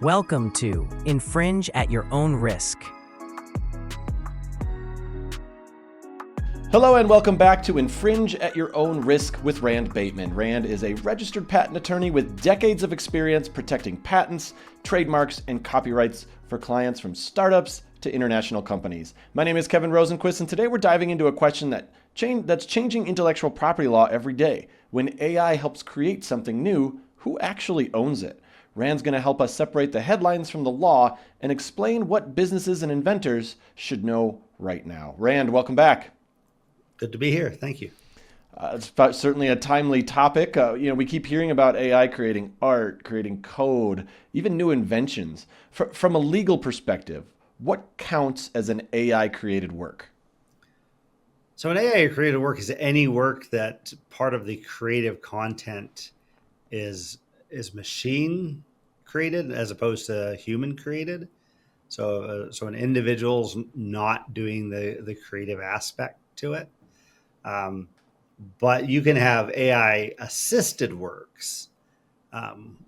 Welcome to Infringe at Your Own Risk. Hello and welcome back to Infringe at Your Own Risk with Rand Bateman. Rand is a registered patent attorney with decades of experience protecting patents, trademarks, and copyrights for clients from startups to international companies. My name is Kevin Rosenquist, and today we're diving into a question that's changing intellectual property law every day. When AI helps create something new, who actually owns it? Rand's going to help us separate the headlines from the law and explain what businesses and inventors should know right now. Rand, welcome back. Good to be here. Thank you. It's certainly a timely topic. We keep hearing about AI creating art, creating code, even new inventions. From a legal perspective, what counts as an AI-created work? So an AI-created work is any work that part of the creative content is machine created as opposed to human created. So an individual's not doing the creative aspect to it. But you can have AI assisted works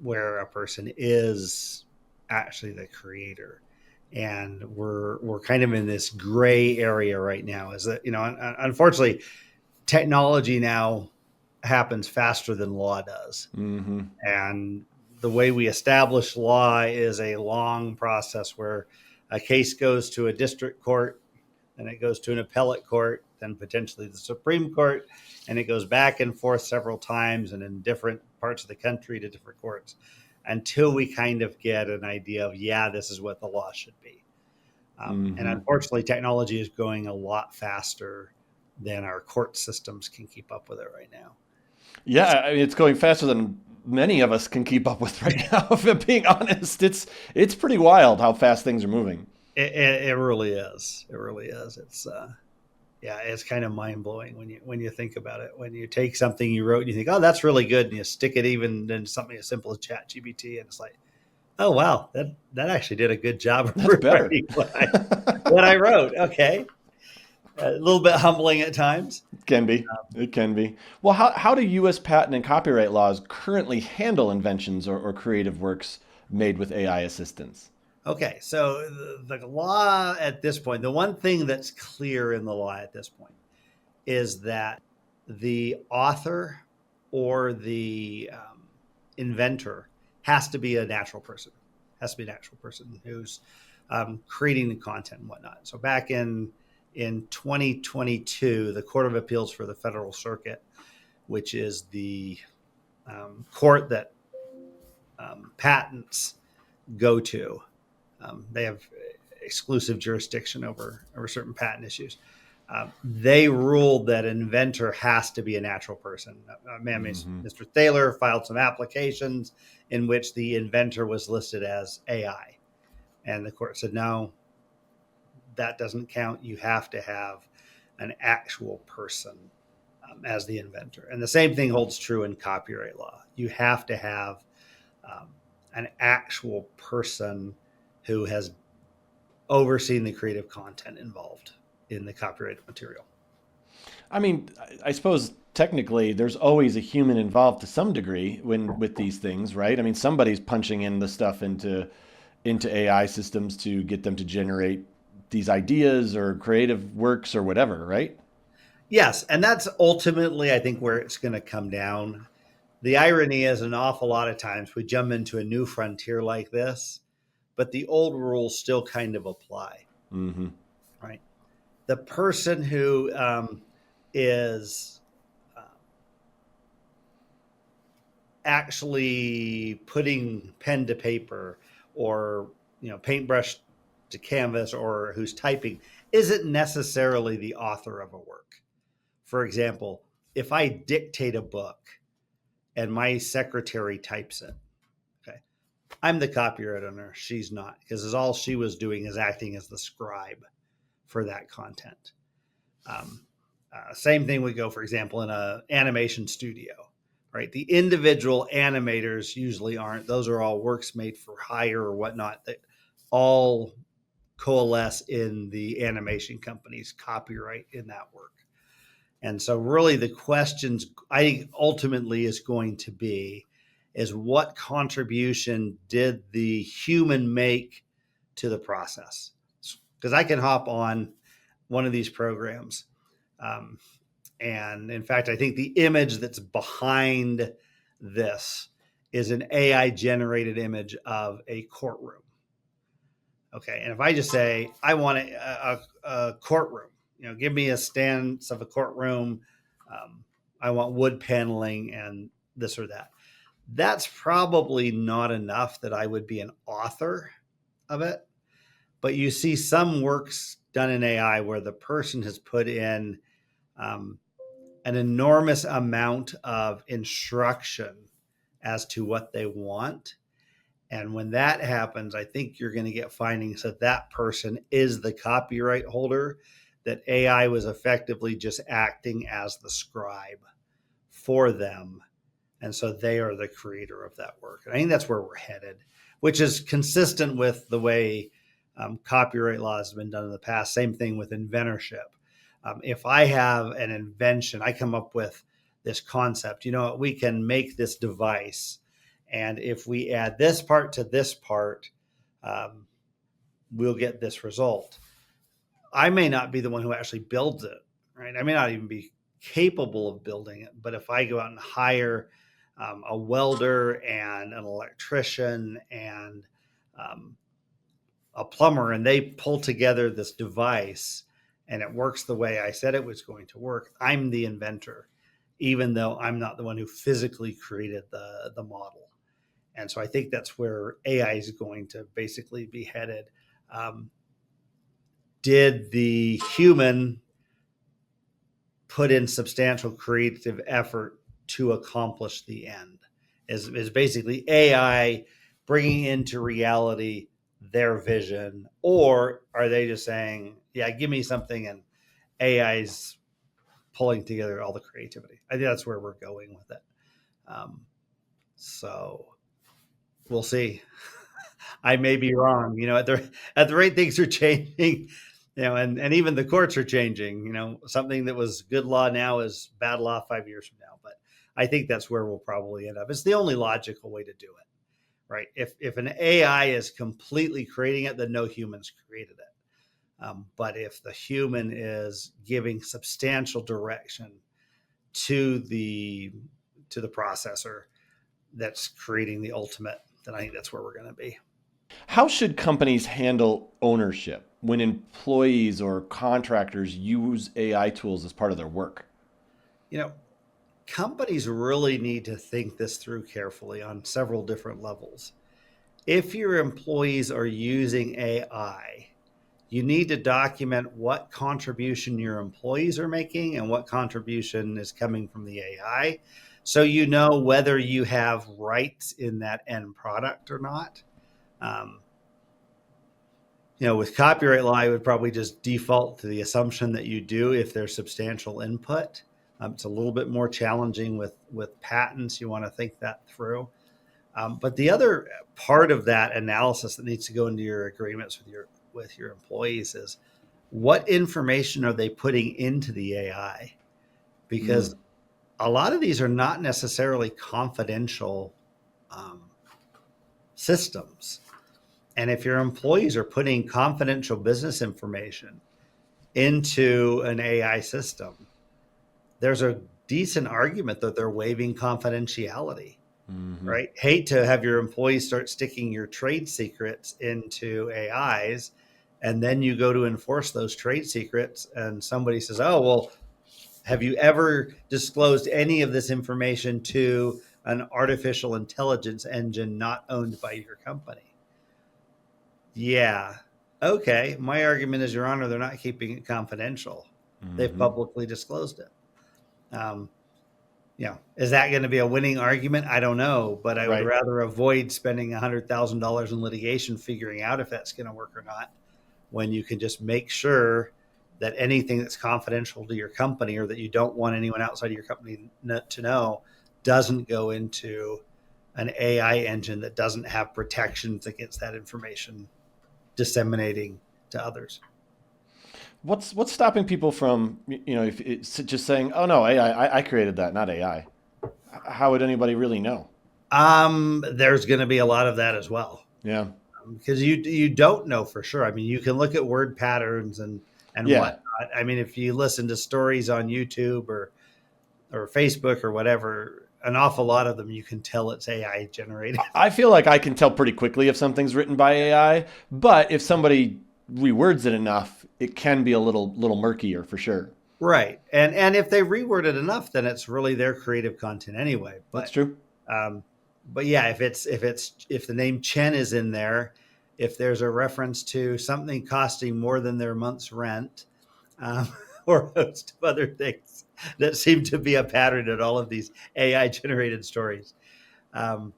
where a person is actually the creator. And we're kind of in this gray area right now. Is that, unfortunately, technology now happens faster than law does. Mm-hmm. And the way we establish law is a long process where a case goes to a district court, and it goes to an appellate court, then potentially the Supreme Court, and it goes back and forth several times and in different parts of the country to different courts until we kind of get an idea of, this is what the law should be. And unfortunately, technology is going a lot faster than our court systems can keep up with it right now. Yeah, I mean, it's going faster than many of us can keep up with right now. If I'm being honest, it's pretty wild how fast things are moving. It really is. It really is. It's kind of mind blowing when you think about it. When you take something you wrote and you think, oh, that's really good, and you stick it even in something as simple as ChatGPT, and it's like, oh wow, that actually did a good job of rewriting what I wrote. Okay. A little bit humbling at times. It can be. Well, how do U.S. patent and copyright laws currently handle inventions or creative works made with AI assistance? Okay, so the law at this point, the one thing that's clear in the law at this point is that the author or the inventor has to be a natural person, who's creating the content and whatnot. So back in 2022, the Court of Appeals for the Federal Circuit, which is the court that patents go to, they have exclusive jurisdiction over certain patent issues. They ruled that inventor has to be a natural person. Mr. Thaler filed some applications in which the inventor was listed as AI. And the court said, no, that doesn't count. You have to have an actual person as the inventor. And the same thing holds true in copyright law. You have to have an actual person who has overseen the creative content involved in the copyrighted material. I mean, I suppose technically there's always a human involved to some degree with these things, right? I mean, somebody's punching in the stuff into AI systems to get them to generate these ideas or creative works or whatever, right? Yes, and that's ultimately, I think, where it's going to come down. The irony is an awful lot of times we jump into a new frontier like this, but the old rules still kind of apply, right? The person who is actually putting pen to paper or paintbrush to canvas or who's typing isn't necessarily the author of a work. For example, if I dictate a book and my secretary types it, I'm the copyright owner. She's not, because all she was doing is acting as the scribe for that content. Same thing would go, for example, in an animation studio, right? The individual animators usually aren't. Those are all works made for hire or whatnot that all coalesce in the animation company's copyright in that work. And so really the questions, I think, ultimately is going to be, is what contribution did the human make to the process? Because I can hop on one of these programs. And in fact, I think the image that's behind this is an AI generated image of a courtroom. Okay. And if I just say, I want a courtroom, give me a stance of a courtroom. I want wood paneling and this or that. That's probably not enough that I would be an author of it. But you see some works done in AI where the person has put in an enormous amount of instruction as to what they want. And when that happens, I think you're going to get findings that that person is the copyright holder, that AI was effectively just acting as the scribe for them. And so they are the creator of that work. And I think that's where we're headed, which is consistent with the way copyright law has been done in the past. Same thing with inventorship. If I have an invention, I come up with this concept, we can make this device. And if we add this part to this part, we'll get this result. I may not be the one who actually builds it, right? I may not even be capable of building it. But if I go out and hire a welder and an electrician and a plumber, and they pull together this device and it works the way I said it was going to work, I'm the inventor, even though I'm not the one who physically created the model. And so I think that's where AI is going to basically be headed. Did the human put in substantial creative effort to accomplish the end? Is basically AI bringing into reality their vision, or are they just saying, yeah, give me something and AI's pulling together all the creativity? I think that's where we're going with it. So we'll see. I may be wrong, at the rate things are changing, and even the courts are changing, something that was good law now is bad law 5 years from now. But I think that's where we'll probably end up. It's the only logical way to do it, right? If an AI is completely creating it, then no humans created it. But if the human is giving substantial direction to the processor that's creating the ultimate, then I think that's where we're going to be. How should companies handle ownership when employees or contractors use AI tools as part of their work? Companies really need to think this through carefully on several different levels. If your employees are using AI, you need to document what contribution your employees are making and what contribution is coming from the AI, so you know whether you have rights in that end product or not. With copyright law, I would probably just default to the assumption that you do if there's substantial input. It's a little bit more challenging with patents. You want to think that through. But the other part of that analysis that needs to go into your agreements with your employees is, what information are they putting into the AI? Because a lot of these are not necessarily confidential systems. And if your employees are putting confidential business information into an AI system, there's a decent argument that they're waiving confidentiality, right? Hate to have your employees start sticking your trade secrets into AIs, and then you go to enforce those trade secrets and somebody says, oh, well, have you ever disclosed any of this information to an artificial intelligence engine not owned by your company? Yeah. Okay. My argument is, Your Honor, they're not keeping it confidential. They've publicly disclosed it. Is that going to be a winning argument? I don't know, but I would rather avoid spending $100,000 in litigation figuring out if that's going to work or not, when you can just make sure that anything that's confidential to your company or that you don't want anyone outside of your company to know doesn't go into an AI engine that doesn't have protections against that information disseminating to others. What's stopping people from, if it's just saying, oh no, AI, I created that, not AI? How would anybody really know? There's going to be a lot of that as well. Yeah. Because you don't know for sure. I mean, you can look at word patterns and Yeah. whatnot. I mean, if you listen to stories on YouTube or Facebook or whatever, an awful lot of them you can tell it's AI generated. I feel like I can tell pretty quickly if something's written by AI, but if somebody rewords it enough, it can be a little murkier for sure. Right. And if they reword it enough, then it's really their creative content anyway. That's But true. but yeah, if the name Chen is in there, if there's a reference to something costing more than their month's rent, um, or a host of other things that seem to be a pattern in all of these AI generated stories. Um,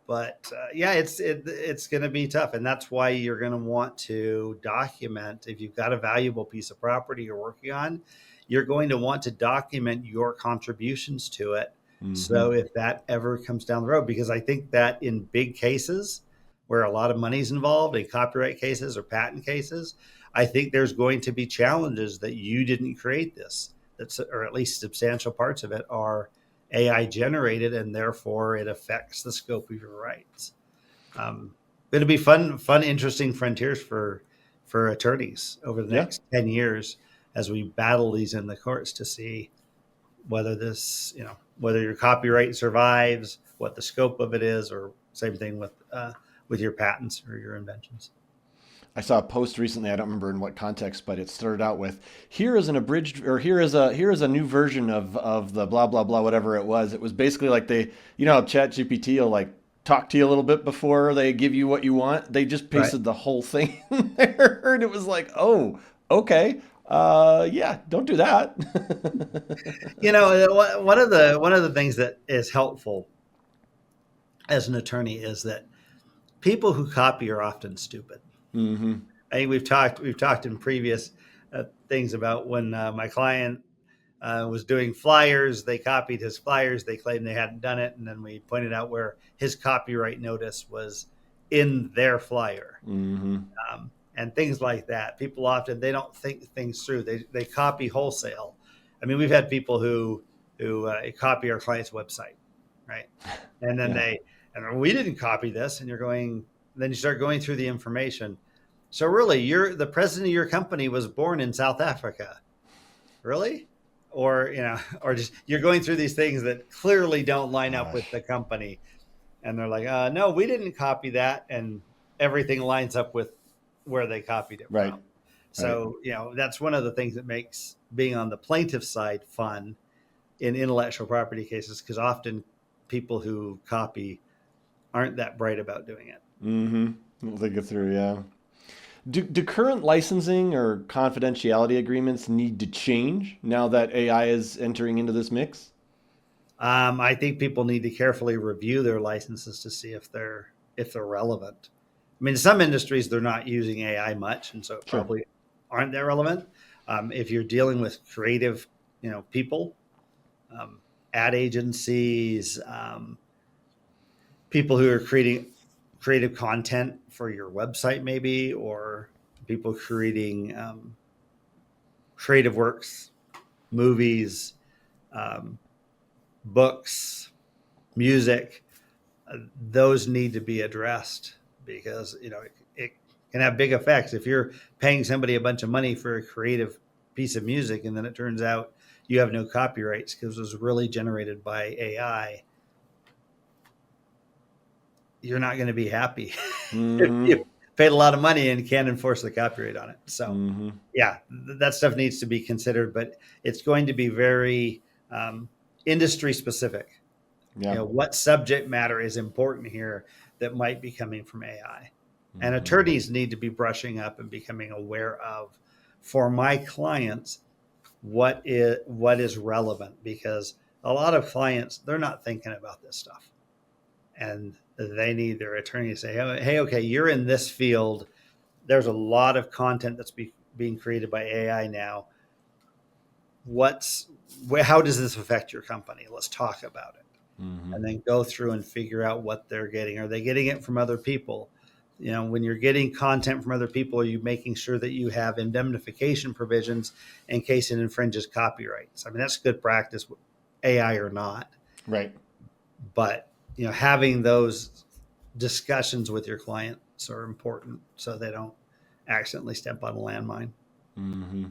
but yeah, it's going to be tough, and that's why you're going to want to document. If you've got a valuable piece of property you're working on, you're going to want to document your contributions to it. So if that ever comes down the road, because I think that in big cases where a lot of money's involved, in copyright cases or patent cases, I think there's going to be challenges that you didn't create this. That's, or at least substantial parts of it are AI generated, and therefore it affects the scope of your rights. It'll be fun, interesting frontiers for attorneys over the Yeah. next 10 years as we battle these in the courts to see whether this, whether your copyright survives, what the scope of it is, or same thing with your patents or your inventions. I saw a post recently. I don't remember in what context, but it started out with, "Here is an abridged, or here is a new version of the blah blah blah whatever it was." It was basically like they, ChatGPT will like talk to you a little bit before they give you what you want. They just pasted the whole thing in there, and it was like, oh, okay, yeah, don't do that. One of the things that is helpful as an attorney is that people who copy are often stupid. Mm-hmm. I think we've talked in previous things about when my client was doing flyers. They copied his flyers. They claimed they hadn't done it, and then we pointed out where his copyright notice was in their flyer. Mm-hmm. And things like that. People often, they don't think things through. They copy wholesale. I mean, we've had people who copy our client's website, right? And then we didn't copy this, and then you start going through the information. So really, the president of your company was born in South Africa, really? Or just you're going through these things that clearly don't line up with the company, and they're like, no, we didn't copy that, and everything lines up with where they copied it from. So that's one of the things that makes being on the plaintiff side fun in intellectual property cases, because often people who copy aren't that bright about doing it. Mm-hmm. We'll think it through, yeah. Do current licensing or confidentiality agreements need to change now that AI is entering into this mix? I think people need to carefully review their licenses to see if they're relevant. I mean, in some industries they're not using AI much, and so it probably aren't that relevant. If you're dealing with creative, people, ad agencies, people who are creating creative content for your website, maybe, or people creating creative works, movies, books, music, those need to be addressed, because it can have big effects. If you're paying somebody a bunch of money for a creative piece of music, and then it turns out you have no copyrights because it was really generated by AI, you're not going to be happy. Mm-hmm. If you paid a lot of money and can't enforce the copyright on it. So yeah, that stuff needs to be considered, but it's going to be very industry specific. Yeah. What subject matter is important here that might be coming from AI, and attorneys need to be brushing up and becoming aware of, for my clients, what is relevant, because a lot of clients, they're not thinking about this stuff, and they need their attorney to say, hey, okay, you're in this field. There's a lot of content that's being created by AI now. How does this affect your company? Let's talk about it. And then go through and figure out what they're getting. Are they getting it from other people? When you're getting content from other people, are you making sure that you have indemnification provisions in case it infringes copyrights? I mean, that's good practice, AI or not. Right. But having those discussions with your clients are important so they don't accidentally step on a landmine. Mm-hmm.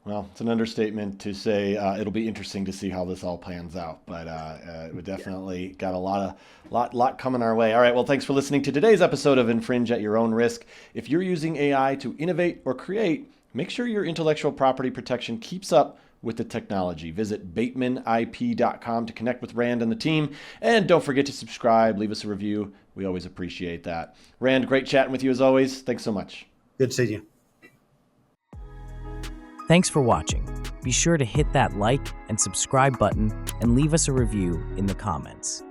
Well, it's an understatement to say it'll be interesting to see how this all pans out, but we definitely got a lot coming our way. All right, well, thanks for listening to today's episode of Infringe at Your Own Risk. If you're using AI to innovate or create, make sure your intellectual property protection keeps up with the technology. Visit batemanip.com to connect with Rand and the team, and don't forget to subscribe, leave us a review. We always appreciate that. Rand, great chatting with you as always. Thanks so much. Good seeing you. Thanks for watching. Be sure to hit that like and subscribe button and leave us a review in the comments.